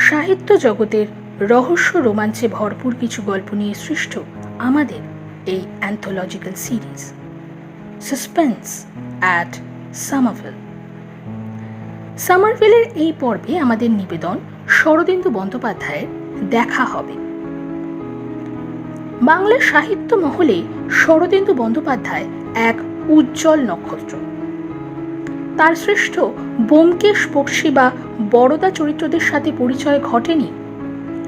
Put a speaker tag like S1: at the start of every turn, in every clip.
S1: সাহিত্য জগতের রহস্য রোমাঞ্চে ভরপুর কিছু গল্প নিয়ে সৃষ্ট আমাদের এই অ্যান্থোলজিক্যাল সিরিজ সাসপেন্স অ্যাট সামারভিল। সামারভিলের এই পর্বে আমাদের নিবেদন শরদিন্দু বন্দ্যোপাধ্যায়ের দেখা হবে। বাংলা সাহিত্য মহলে শরদিন্দু বন্দ্যোপাধ্যায় এক উজ্জ্বল নক্ষত্র। তার সৃষ্ট ব্যোমকেশ বক্সী বা বরদা চরিত্রদের সাথে পরিচয় ঘটেনি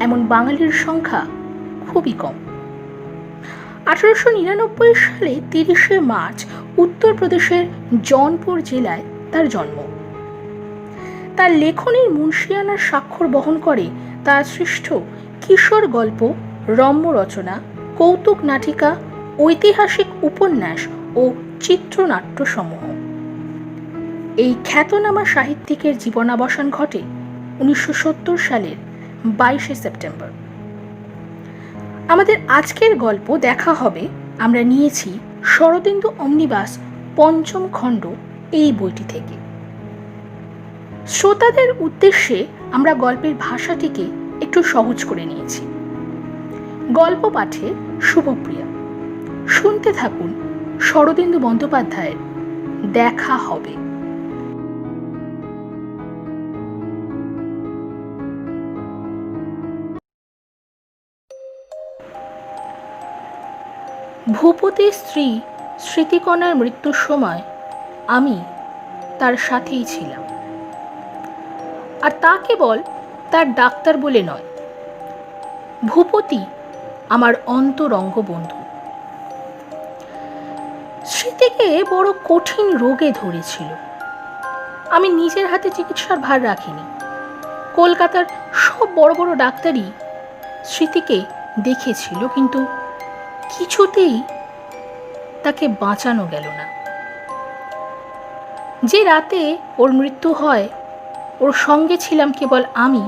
S1: এমন বাঙালির সংখ্যা খুবই কম। 1899 সালে 30শে মার্চ উত্তরপ্রদেশের জৌনপুর জেলায় তার জন্ম। তার লেখনীর মুন্সিয়ানার স্বাক্ষর বহন করে তার সৃষ্ট কিশোর গল্প, রম্য রচনা, কৌতুক নাটিকা, ঐতিহাসিক উপন্যাস ও চিত্রনাট্য সমূহ। এই খ্যাতনামা সাহিত্যিকের জীবনাবসান ঘটে 1970 সালের 22শে সেপ্টেম্বর। আমাদের আজকের গল্প দেখা হবে আমরা নিয়েছি শরদিন্দু অমনিবাস পঞ্চম খণ্ড এই বইটি থেকে। শ্রোতাদের উদ্দেশ্যে আমরা গল্পের ভাষাটিকে একটু সহজ করে নিয়েছি। গল্প পাঠে শুভপ্রিয়া। শুনতে থাকুন শরদিন্দু বন্দ্যোপাধ্যায়ের দেখা হবে। ভূপতির স্ত্রী স্মৃতিকণার মৃত্যুর সময় আমি তার সাথেই ছিলাম, আর তা কেবল তার ডাক্তার বলে নয়, ভূপতি আমার অন্তরঙ্গ বন্ধু। স্মৃতিকে বড় কঠিন রোগে ধরেছিল। আমি নিজের হাতে চিকিৎসার ভার রাখিনি। কলকাতার সব বড় বড় ডাক্তারই স্মৃতিকে দেখেছিল, কিন্তু কিছুতেই তাকে বাঁচানো গেল না। যে রাতে ওর মৃত্যু হয়, ওর সঙ্গে ছিলাম কেবল আমি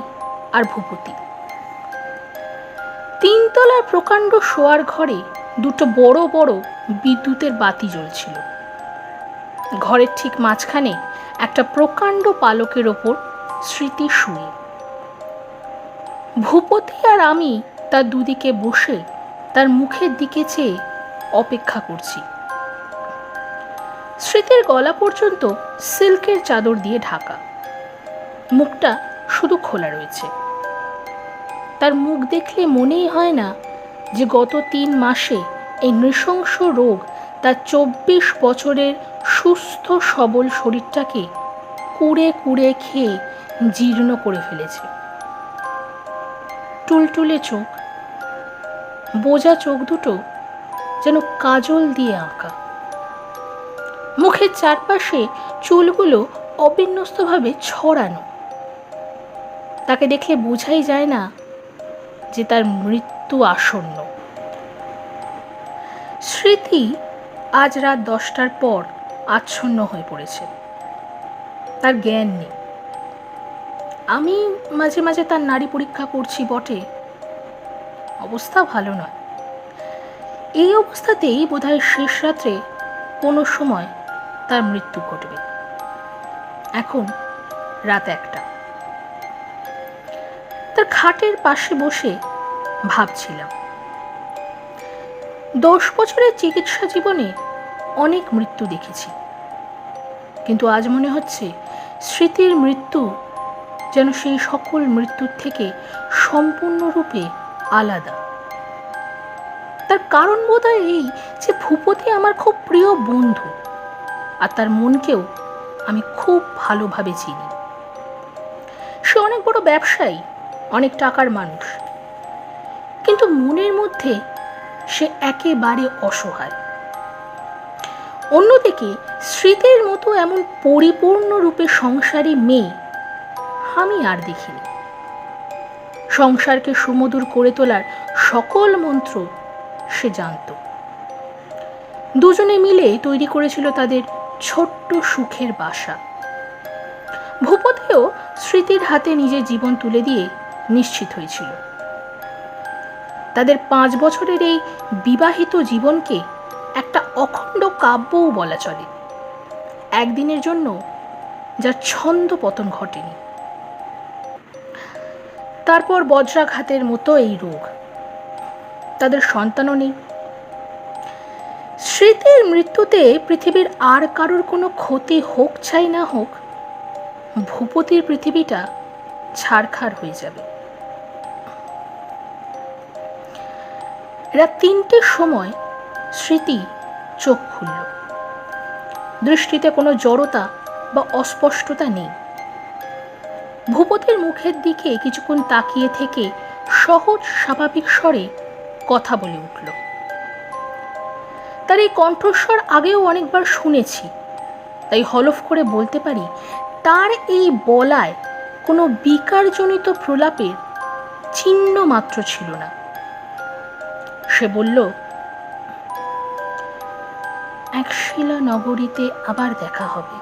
S1: আর ভূপতি। 3 তলার প্রকাণ্ড শোয়ার ঘরে দুটো বড় বড় বিদ্যুতের বাতি জ্বলছিল। ঘরের ঠিক মাঝখানে একটা প্রকাণ্ড পালকের ওপর স্মৃতি শুয়ে। ভূপতি আর আমি তার দুদিকে বসে তার মুখের দিকে চেয়ে অপেক্ষা করছি। স্মৃতির গলা পর্যন্ত সিল্কের চাদর দিয়ে ঢাকা, মুখটা শুধু খোলা রয়েছে। তার মুখ দেখলে মনেই হয় না যে গত 3 মাসে এই নৃশংস রোগ তার 24 বছরের সুস্থ সবল শরীরটাকে কুড়ে কুড়ে খেয়ে জীর্ণ করে ফেলেছে। টুলটুলে চোখ, বোজা চোখ দুটো যেন কাজল দিয়ে আঁকা। মুখের চারপাশে চুলগুলো অবিন্যস্তভাবে ছড়ানো। তাকে দেখলে বোঝাই যায় না যে তার মৃত্যু আসন্ন। স্মৃতি আজ রাত 10টার পর আচ্ছন্ন হয়ে পড়েছে। তার জ্ঞান নেই। আমি মাঝে মাঝে তার নাড়ি পরীক্ষা করছি বটে, অবস্থা ভালো নয়। এই অবস্থাতেই বোধহয় শেষ রাত্রে কোনো সময় তার মৃত্যু ঘটবে। এখন রাত 1টা। তার খাটের পাশে বসে ভাবছিলাম, 10 বছরের চিকিৎসা জীবনে অনেক মৃত্যু দেখেছি, কিন্তু আজ মনে হচ্ছে স্মৃতির মৃত্যু যেন সেই সকল মৃত্যুর থেকে সম্পূর্ণরূপে আলাদা। তার কারণ বোধহয় এই যে ভূপতি আমার খুব প্রিয় বন্ধু, আর তার মনকেও আমি খুব ভালোভাবে চিনি। সে অনেক বড় ব্যবসায়ী, অনেক টাকার মানুষ, কিন্তু মনের মধ্যে সে একেবারে অসহায়। অন্যদিকে স্মৃতির মতো এমন পরিপূর্ণরূপে সংসারী মেয়ে আমি আর দেখিনি। সংসারকে সুমধুর করে তোলার সকল মন্ত্র সে জানত। দুজনে মিলে তৈরি করেছিল তাদের ছোট্ট সুখের বাসা। ভূপতিও স্মৃতির হাতে নিজের জীবন তুলে দিয়ে নিশ্চিত হয়েছিল। তাদের 5 বছরের এই বিবাহিত জীবনকে একটা অখণ্ড কাব্যও বলা চলে। একদিনের জন্য যার ছন্দ পতন ঘটেনি। তারপর বজ্রাঘাতের মতো এই রোগ। তাদের সন্তানও নেই। স্মৃতির মৃত্যুতে পৃথিবীর আর কারোর কোনো ক্ষতি হোক চাই না হোক, ভূপতির পৃথিবীটা ছারখার হয়ে যাবে। রাত 3টের সময় স্মৃতি চোখ খুলল। দৃষ্টিতে কোনো জড়তা বা অস্পষ্টতা নেই। ভূপতির মুখের দিকে কিছুক্ষণ তাকিয়ে থেকে সহজ স্বাভাবিক স্বরে কথা বলে উঠল। তার এই কণ্ঠস্বর আগেও অনেকবার শুনেছি, তাই হলফ করে বলতে পারি তার এই বলায় কোনো বিকারজনিত প্রলাপের চিহ্ন মাত্র ছিল না। সে বলল, একশিলা নগরীতে আবার দেখা হবে।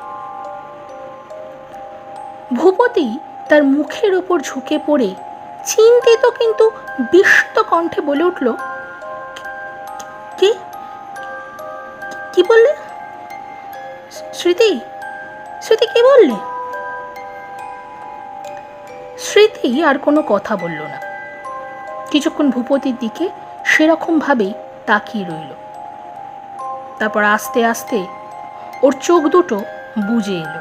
S1: ভূপতি তার মুখের ওপর ঝুঁকে পড়ে চিন্তিত কিন্তু বিস্মিত কণ্ঠে বলে উঠল, কি কি বললে? স্মৃতি, স্মৃতি কি বললে? স্মৃতি আর কোনো কথা বলল না। কিছুক্ষণ ভূপতির দিকে সেরকম ভাবেই তাকিয়ে রইল। তারপর আস্তে আস্তে ওর চোখ দুটো বুজে এলো।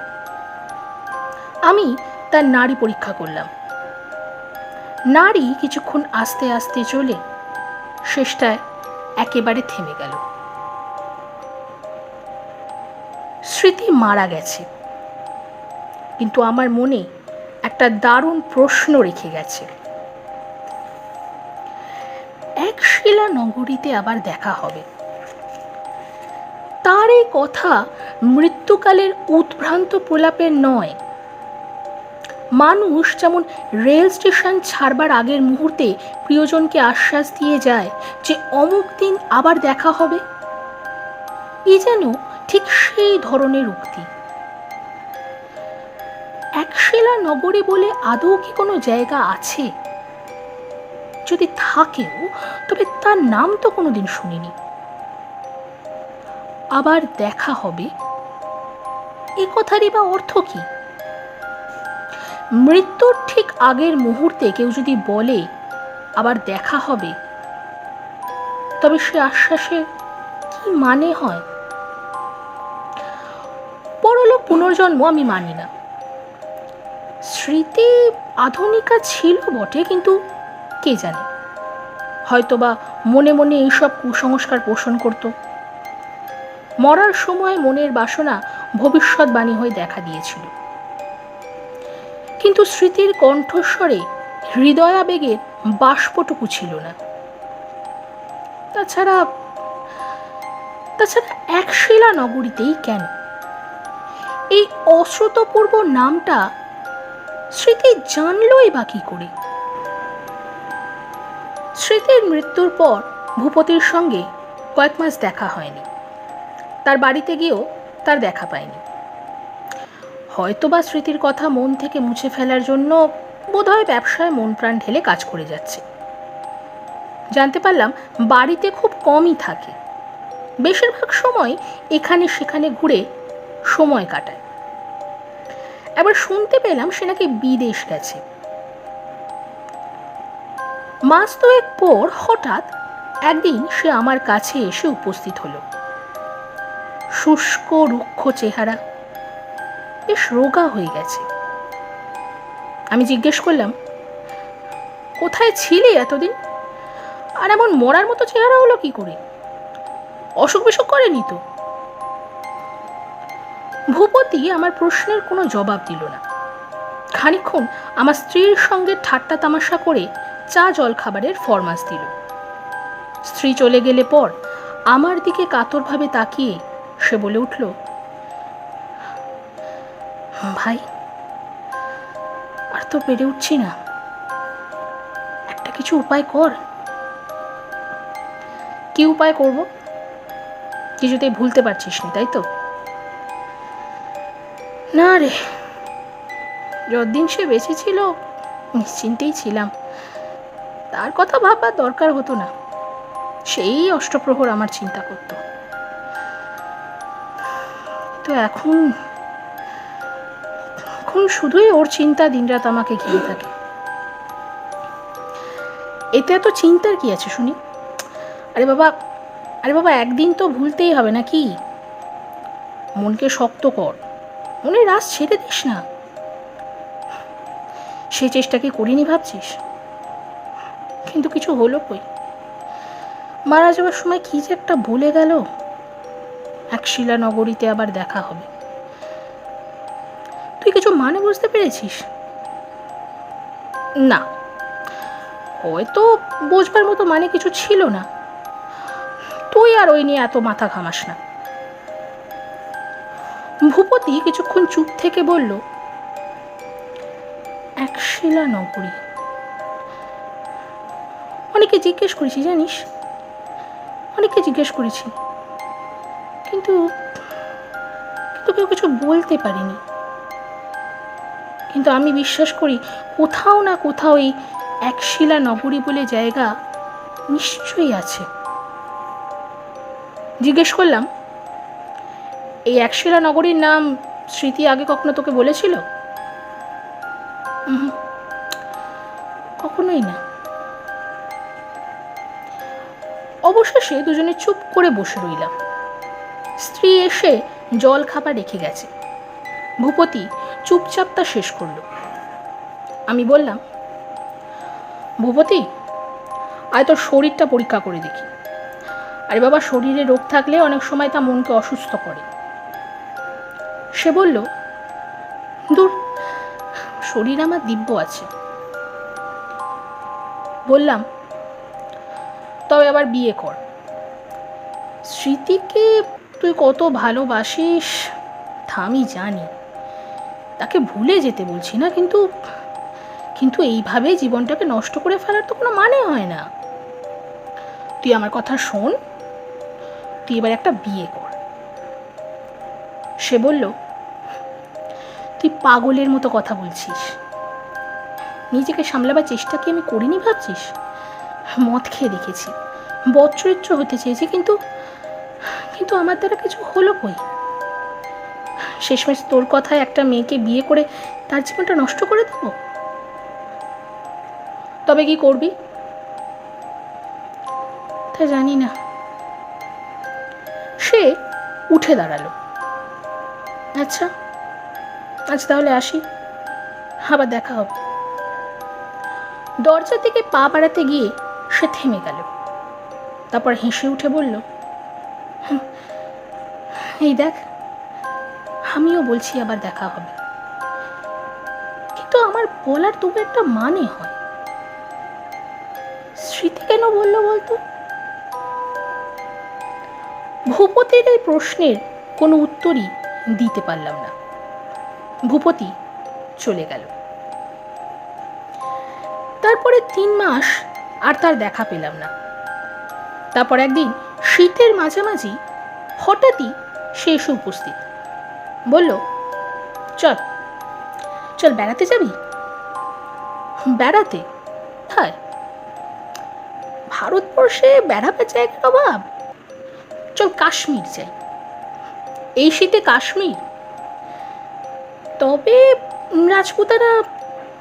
S1: আমি তার নাড়ি পরীক্ষা করলাম। নাড়ি কিছুক্ষণ আস্তে আস্তে চলে শেষটায় একেবারে থেমে গেল। স্মৃতি মারা গেছে, কিন্তু আমার মনে একটা দারুণ প্রশ্ন রেখে গেছে। একশিলা নগরীতে আবার দেখা হবে, তার এই কথা মৃত্যুকালের উদ্ভ্রান্ত প্রলাপের নয়। মানুষ যেমন রেল স্টেশন ছাড়বার আগের মুহূর্তে প্রিয়জনকে আশ্বাস দিয়ে যায় যে অমুক দিন আবার দেখা হবে, এ যেন ঠিক সেই ধরনের উক্তি। একশিলা নগরী বলে আদৌ কি কোনো জায়গা আছে? যদি থাকেও তবে তার নাম তো কোনোদিন শুনিনি। আবার দেখা হবে এ কথারই বা অর্থ কি? মৃত্যুর ঠিক আগের মুহূর্তে কেউ যদি বলে আবার দেখা হবে, তবে সে আশ্বাসের কি মানে হয়? পরলোক পুনর্জন্ম আমি মানি না। স্মৃতি আধুনিকা ছিল বটে, কিন্তু কে জানে, হয়তোবা মনে মনে এইসব কুসংস্কার পোষণ করত। মরার সময় মনের বাসনা ভবিষ্যৎবাণী হয়ে দেখা দিয়েছিল। কিন্তু স্মৃতির কণ্ঠস্বরে হৃদয়াবেগের বাষ্পটুকু ছিল না। তাছাড়া একশিলা নগরীতেই কেন? এই অশ্রুতপূর্ব নামটা স্মৃতি জানলই বা কি করে? স্মৃতির মৃত্যুর পর ভূপতির সঙ্গে কয়েক মাস দেখা হয়নি। তার বাড়িতে গিয়েও তার দেখা পায়নি। হয়তোবা স্মৃতির কথা মন থেকে মুছে ফেলার জন্য বোধহয় ব্যবসায় মন প্রাণ ঢেলে কাজ করে যাচ্ছে। জানতে পারলাম বাড়িতে খুব কমই থাকে, বেশিরভাগ সময় এখানে সেখানে ঘুরে সময় কাটায়। এবার শুনতে পেলাম সে নাকি বিদেশ গেছে। মাস দুয়েক পর হঠাৎ একদিন সে আমার কাছে এসে উপস্থিত হলো। শুষ্ক রুক্ষ চেহারা, বেশ রোগা হয়ে গেছে। আমি জিজ্ঞেস করলাম, কোথায় ছিলি এতদিন? আর এমন মরার মতো চেহারা হলো কি করে? অসুখ বিসুখ করেনি তো? ভূপতি আমার প্রশ্নের কোনো জবাব দিল না। খানিকক্ষণ আমার স্ত্রীর সঙ্গে ঠাট্টা তামাশা করে চা জল খাবারের ফরমাস দিল। স্ত্রী চলে গেলে পর আমার দিকে কাতরভাবে তাকিয়ে সে বলে উঠল, ভাই, আর তো পেরে উঠছি না, একটা কিছু উপায় কর। কি উপায় করব? কিছুতেই ভুলতে পারছিস না, তাই তো? না রে, যতদিন সে বেঁচে ছিল নিশ্চিন্তেই ছিলাম, তার কথা ভাববার দরকার হতো না। সেই অষ্টপ্রহর আমার চিন্তা করত। তো এখন শুধুই ওর চিন্তা দিনরাত আমাকে ঘিরে থাকে। এতে এত চিন্তার কি আছে শুনি? আরে বাবা, আরে বাবা, একদিন তো ভুলতেই হবে নাকি? মনকে শক্ত কর, মনে রাস ছেড়ে দিস না। সে চেষ্টা কি করিনি ভাবছিস? কিন্তু কিছু হলো কই? মারা যাওয়ার সময় কি যে একটা বলে গেল, একশিলা নগরীতে আবার দেখা হবে। তুই কিছু মানে বুঝতে পেরেছিস? না, হয়তো বোঝবার মতো মানে কিছু ছিল না। তুই আর ওই নিয়ে এত মাথা ঘামাস না। ভূপতি কিছুক্ষণ চুপ থেকে বলল, একশিলা নগরী, অনেকে জিজ্ঞেস করেছি জানিস, অনেককে জিজ্ঞেস করেছি, কিন্তু কিন্তু কেউ কিছু বলতে পারিনি। কিন্তু আমি বিশ্বাস করি কোথাও না কোথাও এই একশিলা নগরী বলে জায়গা নিশ্চয়ই আছে। জিজ্ঞেস করলাম, এই একশিলা নগরীর নাম স্মৃতি আগে কখনো তোকে বলেছিল? কখনোই না। অবশেষে দুজনে চুপ করে বসে রইলাম। স্ত্রী এসে জল খাবার রেখে গেছে। ভূপতি চুপচাপ তা শেষ করল। আমি বললাম, ভূপতি, আয় তোর শরীরটা পরীক্ষা করে দেখি। আরে বাবা, শরীরে রোগ থাকলে অনেক সময় তা মনকে অসুস্থ করে। সে বলল, দূর, শরীর আমার দিব্য আছে। বললাম, তবে আবার বিয়ে কর। স্মৃতিকে তুই কত ভালোবাসিস তা আমি জানি, তাকে ভুলে যেতে বলছি না, কিন্তু কিন্তু এইভাবে জীবনটাকে নষ্ট করে ফেলার তো কোনো মানে হয় না। তুই আমার কথা শোন, তুই এবার একটা বিয়ে কর। সে বলল, তুই পাগলের মতো কথা বলছিস। নিজেকে সামলাবার চেষ্টা কি আমি করিনি ভাবছিস? মদ খেয়ে দেখেছি, বদচরিত্র হতে চেয়েছি, কিন্তু কিন্তু আমার দ্বারা কিছু হলো কই? শেষমেশ তোর কথায় একটা মেয়েকে বিয়ে করে তার জীবনটা নষ্ট করে দেব? তবে কি করবি তা জানি না। সে উঠে দাঁড়ালো। আচ্ছা, আজ তাহলে আসি, আবার দেখা হবে। দরজার দিকে পা বাড়াতে গিয়ে সে থেমে গেল। তারপর হেসে উঠে বলল, এই দেখ, আমিও বলছি আবার দেখা হবে, কিন্তু আমার বলার তবু একটা মানে হয়। স্মৃতি কেন বললো বলতো? ভূপতির এই প্রশ্নের কোনো উত্তরই দিতে পারলাম না। ভূপতি চলে গেল। তারপরে 3 মাস আর তার দেখা পেলাম না। তারপর একদিন শীতের মাঝামাঝি হঠাৎই সে এসে উপস্থিত। বলল, চল চল বেড়াতে যাবি? বেড়াতে? হ্যাঁ, ভারতবর্ষে বেড়াবার জায়গার অভাব, চল কাশ্মীর যাই। এই শীতে কাশ্মীর? তবে রাজপুতানা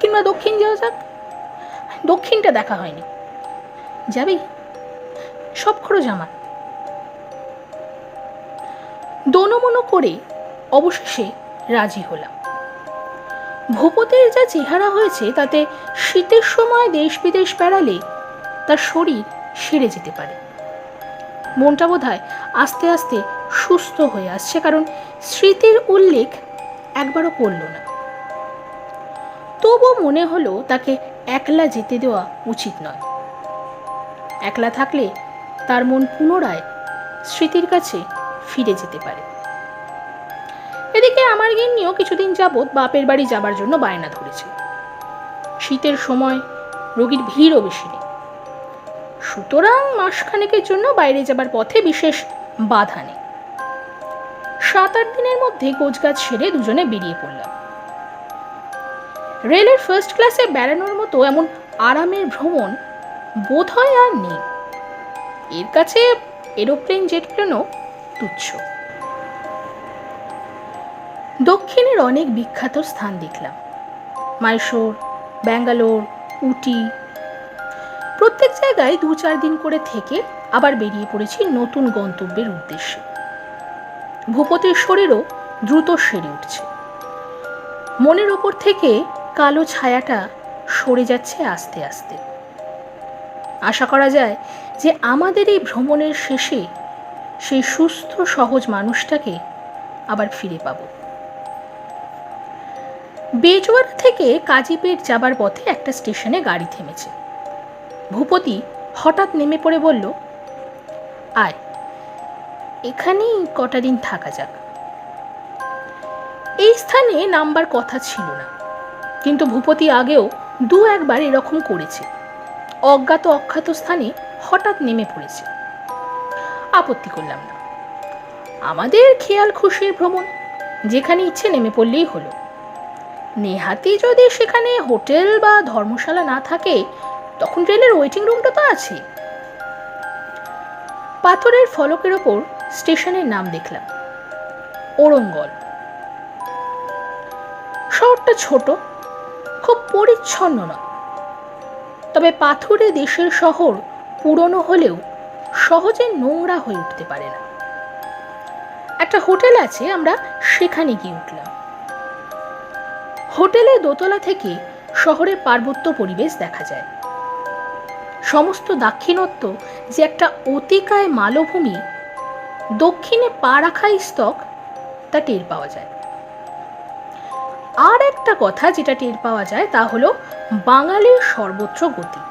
S1: কিংবা দক্ষিণ যাওয়া যাক। দক্ষিণটা দেখা হয়নি। যাবি? সব খরচ আমার। দোনোমনো করে অবশেষে রাজি হলাম। ভূপতির যা চেহারা হয়েছে তাতে শীতের সময় দেশ বিদেশ বেড়ালে তার শরীর সেরে যেতে পারে। মনটা বোধহয় আস্তে আস্তে সুস্থ হয়ে আসছে, কারণ স্মৃতির উল্লেখ একবারও করল না। তবু মনে হলো তাকে একলা যেতে দেওয়া উচিত নয়। একলা থাকলে তার মন পুনরায় স্মৃতির কাছে ফিরে যেতে পারে। এদিকে আমার গিন্নিও কিছুদিন যাবৎ বাপের বাড়ি যাবার জন্য বায়না ধরেছে। শীতের সময় রোগীর ভিড়ও বেশি নেই, সুতরাং মাসখানেকের জন্য বাইরে যাবার পথে বিশেষ বাধা নেই। 7-8 দিনের মধ্যে গোছগাছ সেরে দুজনে বেরিয়ে পড়লাম। রেলের ফার্স্ট ক্লাসে বেড়ানোর মতো এমন আরামের ভ্রমণ বোধ হয় আর নেই। এর কাছে এরোপ্লেন জেট প্লেনও তুচ্ছ। দক্ষিণের অনেক বিখ্যাত স্থান দেখলাম, মাইসোর, ব্যাঙ্গালোর, উটি। প্রত্যেক জায়গায় 2-4 দিন করে থেকে আবার বেরিয়ে পড়েছি নতুন গন্তব্যের উদ্দেশ্যে। ভূপতির শরীরও দ্রুত সেরে উঠছে। মনের ওপর থেকে কালো ছায়াটা সরে যাচ্ছে আস্তে আস্তে। আশা করা যায় যে আমাদের এই ভ্রমণের শেষে সেই সুস্থ সহজ মানুষটাকে আবার ফিরে পাব। বেজওয়ারা থেকে কাজীপেট যাবার পথে একটা স্টেশনে গাড়ি থেমেছে। ভূপতি হঠাৎ নেমে পড়ে বলল, আয়, এখানেই কটা দিন থাকা যাক। এই স্থানে নামবার কথা ছিল না, কিন্তু ভূপতি আগেও 2-1 বার এরকম করেছে। অজ্ঞাত অখ্যাত স্থানে হঠাৎ নেমে পড়েছে। আপত্তি করলাম না। আমাদের খেয়াল খুশির ভ্রমণ, যেখানে ইচ্ছে নেমে পড়লেই হলো। নেহাতি যদি সেখানে হোটেল বা ধর্মশালা না থাকে, তখন ট্রেনের ওয়েটিং রুমটা তো আছে। পাথরের ফলকের ওপর স্টেশনের নাম দেখলাম, ওরঙ্গল। শহরটা ছোট, খুব পরিচ্ছন্ন নয়। তবে পাথুরে দেশের শহর পুরনো হলেও সহজে নোংরা হয়ে উঠতে পারে না। একটা হোটেল আছে, আমরা সেখানে গিয়ে উঠলাম। হোটেলের দোতলা থেকে শহরের পার্বত্য পরিবেশ দেখা যায়। সমস্ত দাক্ষিণাত্য যে একটা অতিকায় মালভূমি, দক্ষিণে পা রাখা স্তক, তা টের পাওয়া যায়। আর একটা কথা যেটা টের পাওয়া যায় তা হলো বাঙালির সর্বত্র গতি।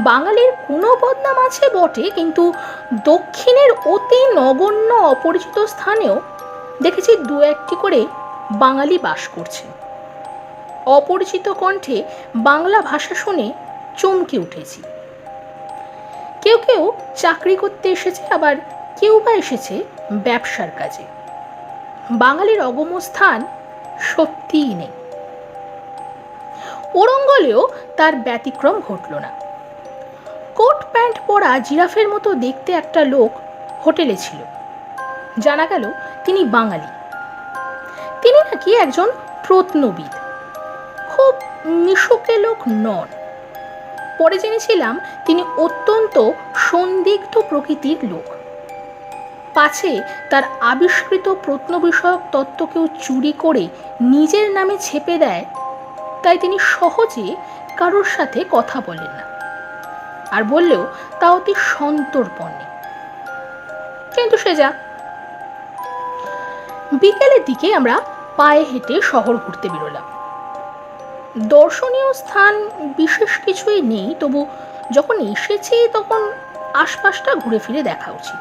S1: বাঙালির কোনো বদনাম আছে বটে, কিন্তু দক্ষিণের অতি নগণ্য অপরিচিত স্থানেও দেখেছি 2-1টি করে বাঙালি বাস করছে। অপরিচিত কণ্ঠে বাংলা ভাষা শুনে চমকে উঠেছি। কেউ কেউ চাকরি করতে এসেছে, আবার কেউ বা এসেছে ব্যবসার কাজে। বাঙালির অগম্য স্থান সত্যিই নেই। ওরঙ্গলেও তার ব্যতিক্রম ঘটল না। কোট প্যান্ট পরা জিরাফের মতো দেখতে একটা লোক হোটেলে ছিল। জানা গেল তিনি বাঙালি। তিনি নাকি একজন প্রত্নবিদ, খুব মিশুকে লোক নন। পরে জেনেছিলাম তিনি অত্যন্ত সন্দিগ্ধ প্রকৃতির লোক। পাছে তার আবিষ্কৃত প্রত্ন বিষয়ক তত্ত্ব কেউ চুরি করে নিজের নামে ছেপে দেয়, তাই তিনি সহজে কারোর সাথে কথা বলেন না, আর বললেও তা অতি সন্তর্পণে। কিন্তু সে যা। বিকেলের দিকে আমরা পায়ে হেঁটে শহর ঘুরতে বেরোলাম। দর্শনীয় স্থান বিশেষ কিছুই নেই, তবু যখন এসেছি তখন আশপাশটা ঘুরে ফিরে দেখা উচিত।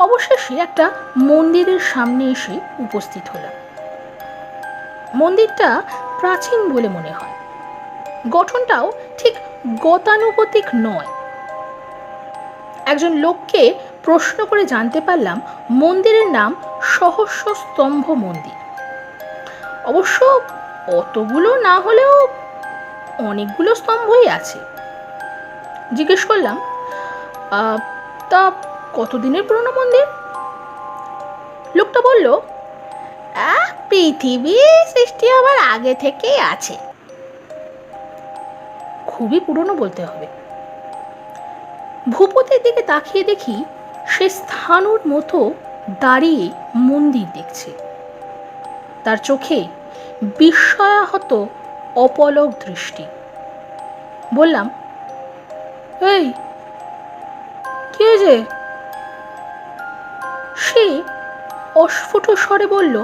S1: অবশেষে একটা মন্দিরের সামনে এসে উপস্থিত হলাম। মন্দিরটা প্রাচীন বলে মনে হয়, গঠনটাও ঠিক গতানুগতিক নয়। একজন লোককে প্রশ্ন করে জানতে পারলাম মন্দিরের নাম সহস্র স্তম্ভ মন্দির। অবশ্য অতগুলো না হলেও অনেকগুলো স্তম্ভই আছে। জিজ্ঞেস করলাম, তা কতদিনের পুরনো মন্দির? লোকটা বলল, পৃথিবী সৃষ্টি হবার আগে থেকেই আছে। খুবই পুরনো বলতে হবে। ভূপতির দিকে তাকিয়ে দেখি সে স্থানুর মতো দাঁড়িয়ে মন্দির দেখছে। তার চোখে বিস্ময়াহত অপলক দৃষ্টি। বললাম, এই কে যে? সে অস্ফুট স্বরে বলল,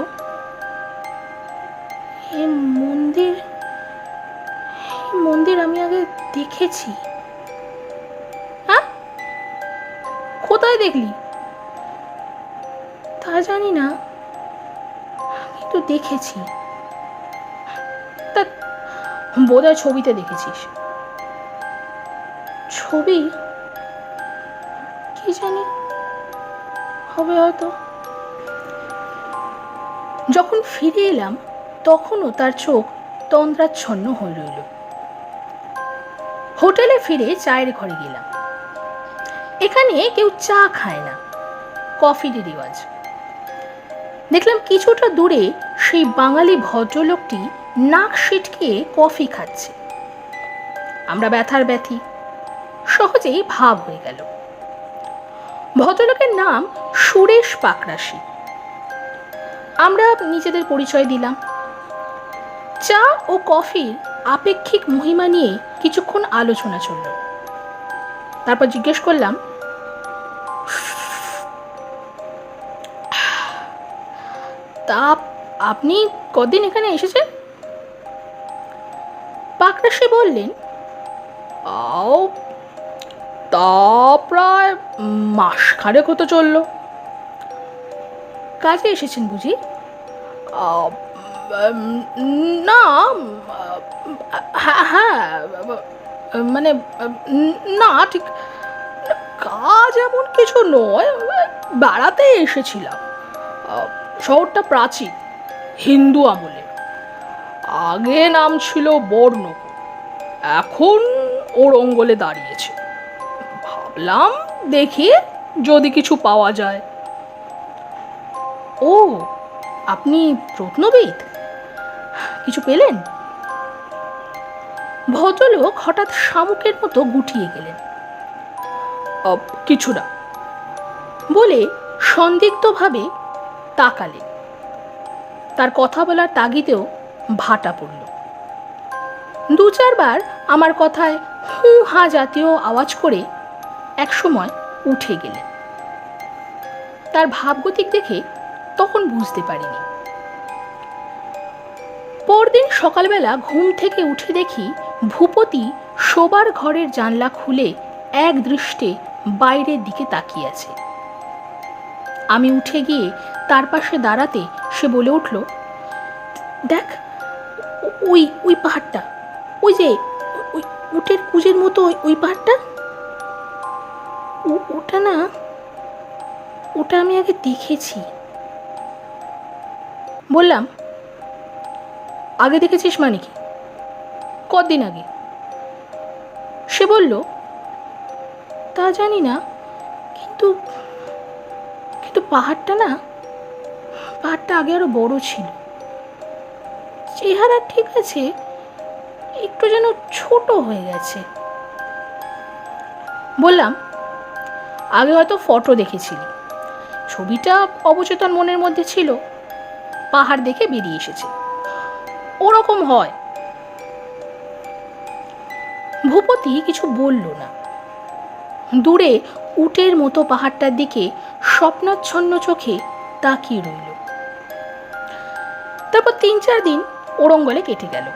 S1: এ মন্দির আমি আগে দেখেছি। হ্যাঁ, কোথায় দেখলি? তা জানি না, কিন্তু দেখেছি। তা বোধহয় ছবিতে দেখেছিস। ছবি? কি জানি, হবে হয়তো। যখন ফিরে এলাম তখনও তার চোখ তন্দ্রাচ্ছন্ন হয়ে রইল। হোটেলে ফিরে চায়ের ঘরে গেলাম। এখানে কেউ চা খায় না, কফিরই রেওয়াজ। দেখলাম কিছুটা দূরে সেই বাঙালি ভদ্রলোকটি নাক সিটকে কফি খাচ্ছে। আমরা ব্যথার ব্যথী, সহজেই ভাব হয়ে গেল। ভদ্রলোকের নাম সুরেশ পাকরাশি। আমরা নিজেদের পরিচয় দিলাম। চা ও কফির আপেক্ষিক মহিমা নিয়ে কিছুক্ষণ আলোচনা চলল। তারপর জিজ্ঞেস করলাম, তা আপনি কদিন এখানে এসেছেন? পাকরাশি বললেন, তা প্রায় মাসখানেক হতে চলল। কাজে এসেছেন বুঝি? না, হ্যাঁ, মানে না, ঠিক কাজ এমন কিছু নয়, বেড়াতে এসেছিলাম। শহরটা প্রাচীন, হিন্দু আমলে। আগে নাম ছিল বর্ণপুর, এখন ওরঙ্গলে দাঁড়িয়েছে। ভাবলাম দেখি যদি কিছু পাওয়া যায়। ও, আপনি প্রত্নবিদ? কিছু পেলেন? ভদ্রলোক হঠাৎ শামুকের মতো গুটিয়ে গেলেন। কিছু না বলে সন্দিগ্ধভাবে তাকালেন। তার কথা বলার তাগিদেও ভাটা পড়ল। দু চারবার আমার কথায় হু হা জাতীয় আওয়াজ করে একসময় উঠে গেলেন। তার ভাবগতিক দেখে তখন বুঝতে পারিনি। পরদিন সকালবেলা ঘুম থেকে উঠে দেখি ভূপতি শোবার ঘরের জানলা খুলে এক দৃষ্টে বাইরের দিকে তাকিয়ে আছে। আমি উঠে গিয়ে তার পাশে দাঁড়াতে সে বলে উঠল, দেখ ওই ওই পাহাড়টা, ওই যে ওই উটের কুজের মতো ওই পাহাড়টা, ওটা না, ওটা আমি আগে দেখেছি। বললাম, আগে দেখেছিস মানে কি? কদিন আগে? সে বলল, তা জানি না, কিন্তু কিন্তু পাহাড়টা আগে আরো বড় ছিল। চেহারা ঠিক আছে, একটু যেন ছোট হয়ে গেছে। বললাম, আগে হয়তো ফটো দেখেছিলি, ছবিটা অবচেতন মনের মধ্যে ছিল, পাহাড় দেখে বেরিয়ে এসেছে, ওরকম হয়। ভূপতি কিছু বলল না। দূরে উটের মতো পাহাড়টার দিকে স্বপ্নাচ্ছন্ন চোখে তাকিয়ে রইল। তারপর ৩-৪ দিন ওরঙ্গলে কেটে গেল।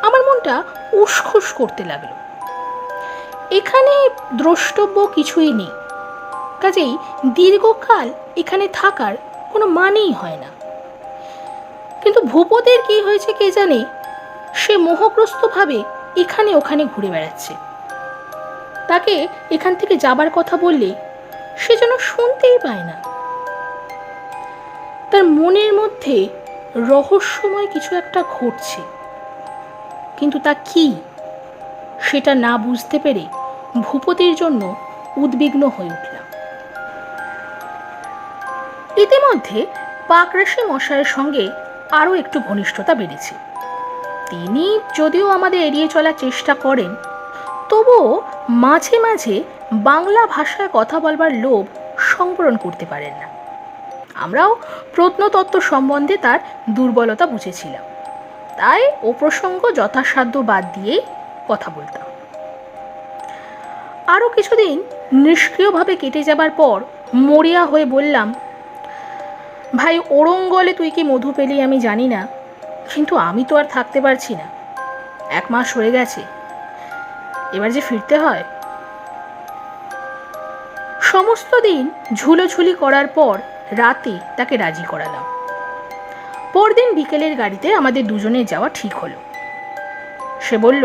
S1: আমার মনটা উসখুস করতে লাগলো। এখানে দ্রষ্টব্য কিছুই নেই, কাজেই দীর্ঘকাল এখানে থাকার কোনো মানেই হয় না। কিন্তু ভূপতির কি হয়েছে কে জানে, সে মোহগ্রস্তভাবে এখানে ওখানে ঘুরে বেড়াচ্ছে। তাকে এখান থেকে যাবার কথা বললে সে যেন শুনতেই পায় না। তার মনের মধ্যে রহস্যময় কিছু একটা ঘটছে, কিন্তু তা কি সেটা না বুঝতে পেরে ভূপতির জন্য উদ্বিগ্ন হয়ে উঠলাম। ইতিমধ্যে পাকরাশি মশাইয়ের সঙ্গে আরও একটু ঘনিষ্ঠতা বেড়েছে। তিনি যদিও আমাদের এড়িয়ে চলার চেষ্টা করেন, তবুও মাঝে মাঝে বাংলা ভাষায় কথা বলবার লোভ সংবরণ করতে পারেন না। আমরাও প্রত্নতত্ত্ব সম্বন্ধে তার দুর্বলতা বুঝেছিলাম, তাই ও প্রসঙ্গ যথাসাধ্য বাদ দিয়েই কথা বলতাম। আরও কিছুদিন নিষ্ক্রিয়ভাবে কেটে যাবার পর মরিয়া হয়ে বললাম, ভাই ওরঙ্গলে তুই কি মধু পেলি আমি জানি না, কিন্তু আমি তো আর থাকতে পারছি না। 1 মাস হয়ে গেছে, এবার যে ফিরতে হয়। সমস্ত দিন ঝুলোঝুলি করার পর রাতে তাকে রাজি করালাম। পরদিন বিকেলের গাড়িতে আমাদের দুজনের যাওয়া ঠিক হলো। সে বলল,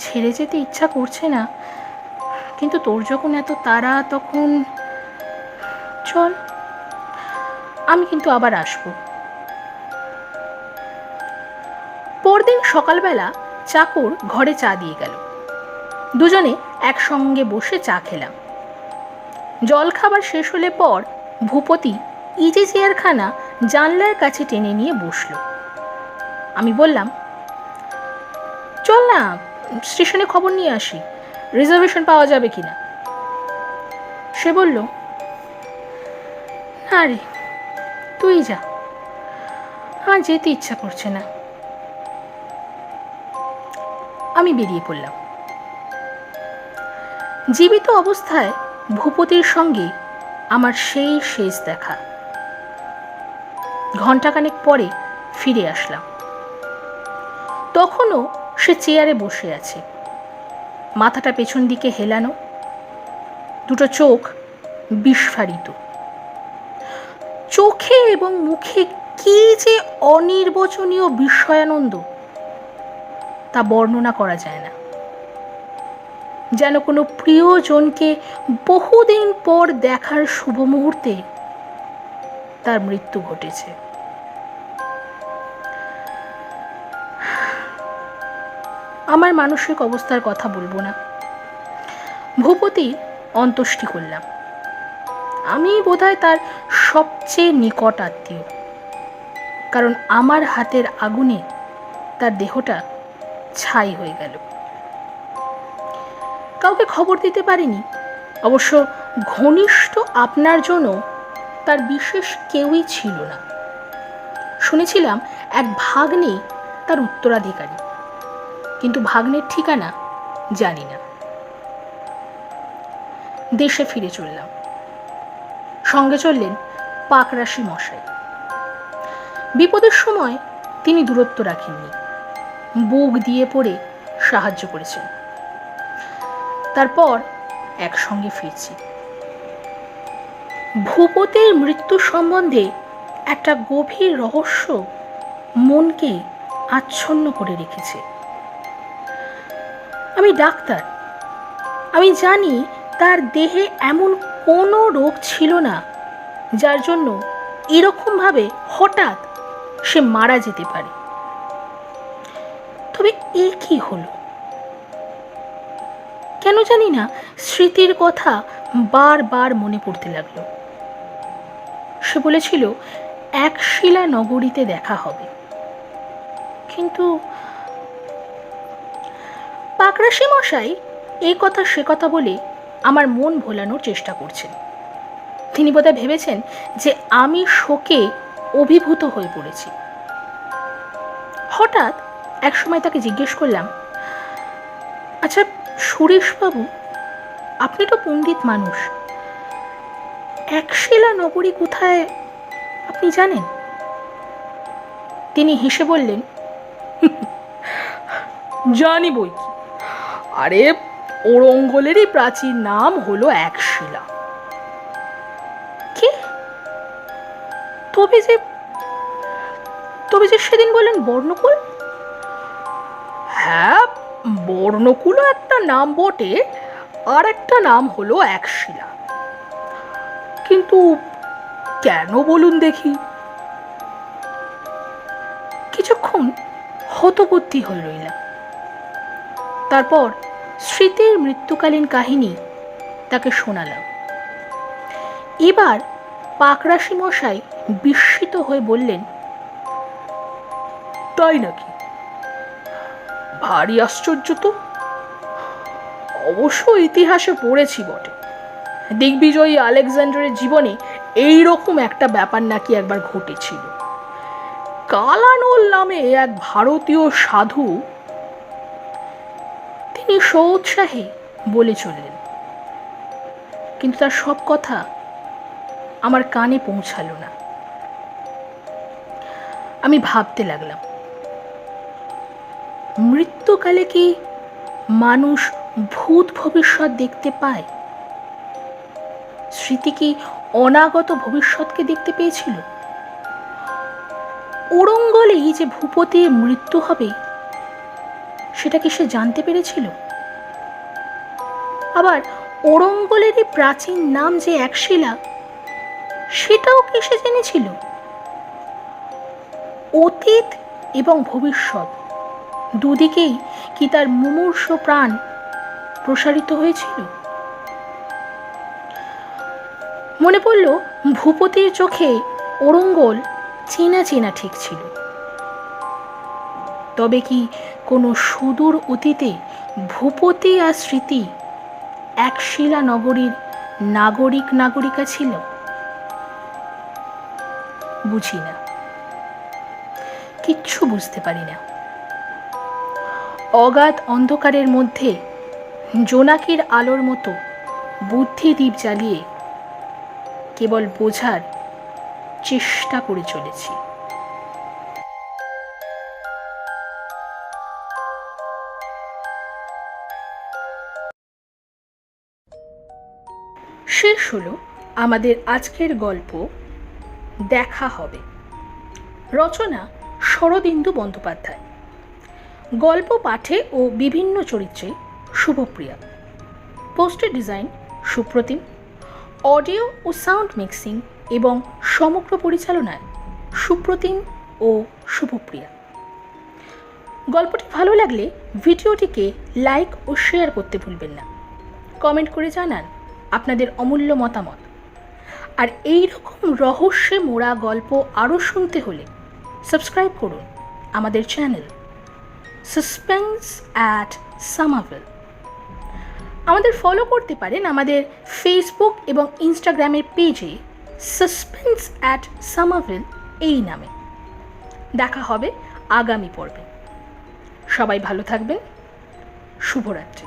S1: ছেড়ে যেতে ইচ্ছা করছে না, কিন্তু তোর যখন এত তাড়া তখন চল, আমি কিন্তু আবার আসবো। পরদিন সকালবেলা চাকর ঘরে চা দিয়ে গেল। দুজনে একসঙ্গে বসে চা খেলাম। জল খাবার শেষ হলে পর ভূপতি ইজি চেয়ারখানা জানলার কাছে টেনে নিয়ে বসল। আমি বললাম, চল না স্টেশনে খবর নিয়ে আসি, রিজার্ভেশন পাওয়া যাবে কিনা। সে বলল, না রে, তুই যা, আমার যেতে ইচ্ছা করছে না। আমি বেরিয়ে পড়লাম। জীবিত অবস্থায় ভূপতির সঙ্গে আমার সেই শেষ দেখা। ঘণ্টাখানেক পরে ফিরে আসলাম। তখনও সে চেয়ারে বসে আছে, মাথাটা পেছন দিকে হেলানো, দুটো চোখ বিস্ফারিত। চোখে এবং মুখে কি যে অনির্বচনীয় বিস্ময়ানন্দ তা বর্ণনা করা যায় না। যেন কোনো প্রিয়জনকে বহুদিন পর দেখার শুভ মুহূর্তে তার মৃত্যু ঘটেছে। আমার মানসিক অবস্থার কথা বলবো না। ভূপতি অন্ত্যেষ্টি করলাম। আমি বোধহয় তার সবচেয়ে নিকট আত্মীয়, কারণ আমার হাতের আগুনে তার দেহটা ছাই হয়ে গেল। কাউকে খবর দিতে পারিনি। অবশ্য ঘনিষ্ঠ আপনার জন্য তার বিশেষ কেউই ছিল না। শুনেছিলাম এক ভাগ্নে তার উত্তরাধিকারী, কিন্তু ভাগ্নের ঠিকানা জানি না। দেশে ফিরে চললাম। সঙ্গে চললেন পাকরাশি মশাই। বিপদের সময় তিনি দূরত্ব রাখেননি, বুক দিয়ে পড়ে সাহায্য করেছেন। তারপর একসঙ্গে ফিরছি। ভূপতির মৃত্যু সম্বন্ধে একটা গভীর রহস্য মনকে আচ্ছন্ন করে রেখেছে। আমি ডাক্তার, আমি জানি তার দেহে এমন কোনো রোগ ছিল না যার জন্য এরকমভাবে হঠাৎ সে মারা যেতে পারে। তবে এ কি হলো? কেন জানি না স্মৃতির কথা বারবার মনে পড়তে লাগলো। সে বলেছিল একশিলা নগরীতে দেখা হবে, কিন্তু পাকরাশি মশাই এই কথা সে কথা বলে আমার মন ভোলানোর চেষ্টা করছেন। তিনি বোধহয় ভেবেছেন যে আমি শোকে অভিভূত হয়ে পড়েছি। হঠাৎ এক সময় তাকে জিজ্ঞেস করলাম, আচ্ছা সুরেশবাবু, আপনি তো পণ্ডিত মানুষ, একশিলা নগরী কোথায় আপনি জানেন? তিনি হেসে বললেন, জানি বই কি, আরে ওরঙ্গলেরই প্রাচীন নাম হলো একশিলা। কি? তবে যে সেদিন বললেন বর্ণকুল? হ্যাঁ, বর্ণকুলও একটা নাম বটে, আর একটা নাম হলো একশিলা। কিন্তু কেন বলুন দেখি? কিছুক্ষণ হতবুদ্ধি হয়ে রইলাম। তারপর স্মৃতির মৃত্যুকালীন কাহিনী তাকে শোনালাম। এবার পাকরাশি মশাই বিস্মিত হয়ে বললেন, তাই নাকি? ভারী আশ্চর্য তো। অবশ্য ইতিহাসে পড়েছি বটে, দিগ্বিজয়ী আলেকজান্ডারের জীবনে এই রকম একটা ব্যাপার নাকি একবার ঘটেছিল। কালানোল নামে এক ভারতীয় সাধু, তিনি সোৎসাহে বলে চললেন, কিন্তু তার সব কথা আমার কানে পৌঁছালো না। আমি ভাবতে লাগলাম, মৃত্যুকালে কি মানুষ ভূত ভবিষ্যৎ দেখতে পায়? স্মৃতি কি অনাগত ভবিষ্যৎকে দেখতে পেয়েছিল? ওরঙ্গলেই যে ভূপতির মৃত্যু হবে সেটা কি সে জানতে পেরেছিল? আবার ওরঙ্গলেরই প্রাচীন নাম যে একশিলা, সেটাও কি সে জেনেছিল? অতীত এবং ভবিষ্যৎ দুদিকেই কি তার মুমূর্ষ প্রাণ প্রসারিত হয়েছিল? মনে পড়ল ভূপতির চোখে ওরঙ্গল চেনা চেনা ঠিক ছিল। তবে কি কোনো সুদূর অতীতে ভূপতি আর স্মৃতি এক শিলা নগরীর নাগরিকা ছিল? বুঝি না, কিচ্ছু বুঝতে পারি না। অগাধ অন্ধকারের মধ্যে জোনাকির আলোর মতো বুদ্ধিদীপ জ্বালিয়ে কেবল বোঝার চেষ্টা করে চলেছি। শেষ হলো আমাদের আজকের গল্প দেখা হবে। রচনা শরদিন্দু বন্দ্যোপাধ্যায়। গল্প পাঠে ও বিভিন্ন চরিত্রে Shubhapriya. Poster design Supratim. Audio ও সাউন্ড মিক্সিং এবং সমগ্র পরিচালনায় সুপ্রতিম ও শুভপ্রিয়া। গল্পটি ভালো লাগলে ভিডিওটিকে লাইক ও শেয়ার করতে ভুলবেন না। কমেন্ট করে জানান আপনাদের অমূল্য মতামত। আর এই রকম রহস্যে মোড়া গল্প আরও শুনতে হলে সাবস্ক্রাইব করুন আমাদের চ্যানেল সাসপেন্স অ্যাট সামারভিল। আমাদের ফলো করতে পারেন আমাদের ফেসবুক এবং ইনস্টাগ্রামের পেজে সাসপেন্স অ্যাট সামারভিল এই নামে। দেখা হবে আগামী পর্বে। সবাই ভালো থাকবেন। শুভরাত্রি।